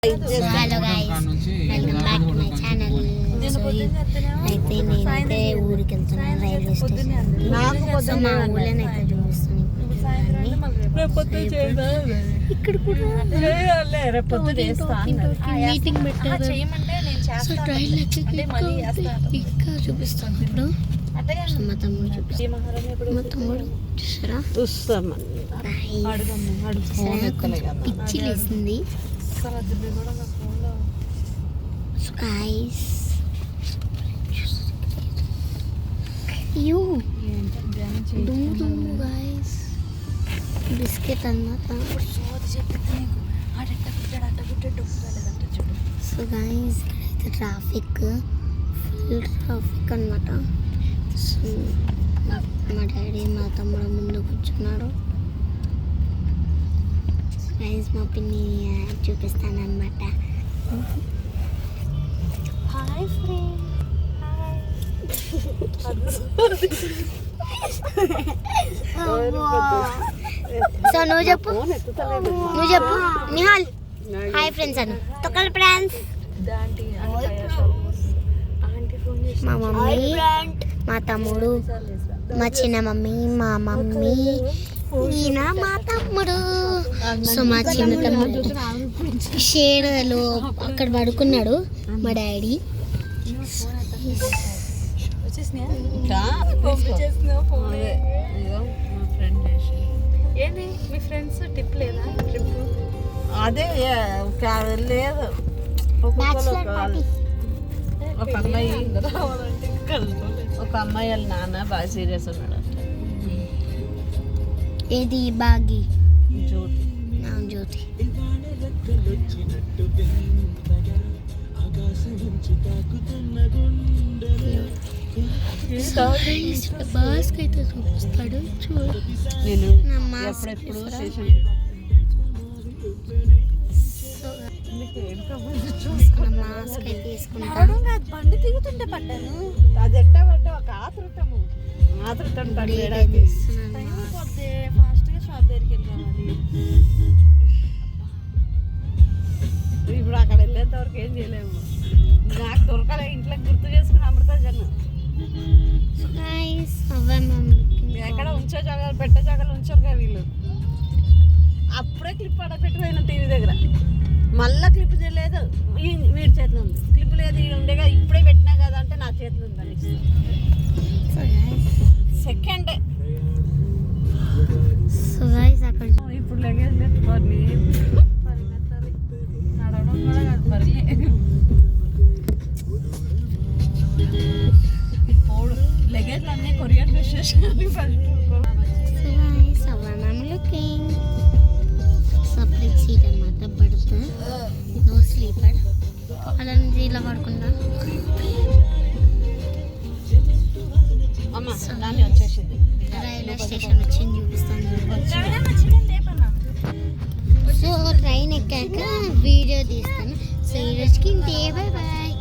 Hello guys, welcome back to my channel. అయితే నేనైతే ఊరికి వెళ్తున్నాను, రైల్వే స్టేషన్. సో మా ఊళ్ళోనైతే చూపిస్తాను ఇక్కడ కూడా మీటింగ్ పెట్టారు. సో ట్రైన్ ఇంకా చూపిస్తాను ఇప్పుడు. మా తమ్ముడు చూపిస్తాను. మా తమ్ముడు చూసారా, పిచ్చి లేసింది. So guys, dumu guys, biscuit annata. So guys, ikkada traffic, full traffic annata. So మా డాడీ మా తమ్ముడు ముందు కూర్చున్నాడు. గైస్ మా పిన్ని చూపిస్తాను అనమాట. Hi friend. సో నువ్వు చెప్పు నిహాల్. హాయ్ ఫ్రెండ్స్ అను. తొక్కల ఫ్రెండ్స్. మా మమ్మీ, మా తమ్ముడు, మా చిన్న మమ్మీ, మా మమ్మీ, ఈయన మా తమ్ముడు. సో మా చిన్న తమ్ముడు షేడలో అక్కడ పడుకున్నాడు మా డాడీ. ఏంటి మీ ఫ్రెండ్స్ టిప్ లేదా? ట్రిప్ అదే లేదు. ఒక అమ్మాయి వాళ్ళ నాన్న బాగా సీరియస్ ఉన్నాడు. ఏది బాగి? జ్యోతి. జ్యోతి. బాస్కి అయితే చూపిస్తాడు చూడు. నేను ఎప్పుడెప్పుడు స్టేషన్ మాస్క్ అయితే తీసుకుంటాను. బండి దిగుతుంటే పడ్డాను. అది ఎట్టా పడ్డా ఒక ఆతృతము ఫాస్ట్ గా షాప్ దగ్గరికి వెళ్ళాలి. ఇప్పుడు అక్కడ వెళ్ళేంత వరకు ఏం చేయలేము. నాకు దొరకలే. ఇంట్లో గుర్తు చేసుకుని అమృత జన్మ ఎక్కడ ఉంచే జాగాలు పెట్టే జాగాలు ఉంచారుగా వీళ్ళు. అప్పుడే క్లిప్ ఆడ పెట్టిపోయిన టీవీ దగ్గర. మళ్ళా క్లిప్ చేయలేదు. వీడి చేతిలో ఉంది క్లిప్. లేదు ఉండేగా ఇప్పుడే పెట్టినా కదా అంటే నా చేతిలో ఉందని సెకండ్. ఇప్పుడు లగేజ్ పెట్టుకోండి. నడవడం కూడా కాదు పర్లే. ఇప్పుడు లగేజ్లు అన్నీ కొరియర్ చేసేసి ఫస్ట్ సపరేట్ సీట్ అనమాట. పడుతా నో స్లీపర్. అలా నుంచి ఇలా పడుకుంటా. వచ్చేసింది. రైల్వే స్టేషన్ వచ్చింది, చూపిస్తాను. సో ట్రైన్ ఎక్కాక వీడియో తీస్తాను. సో ఈరోజుకి ఇంతే. Bye bye.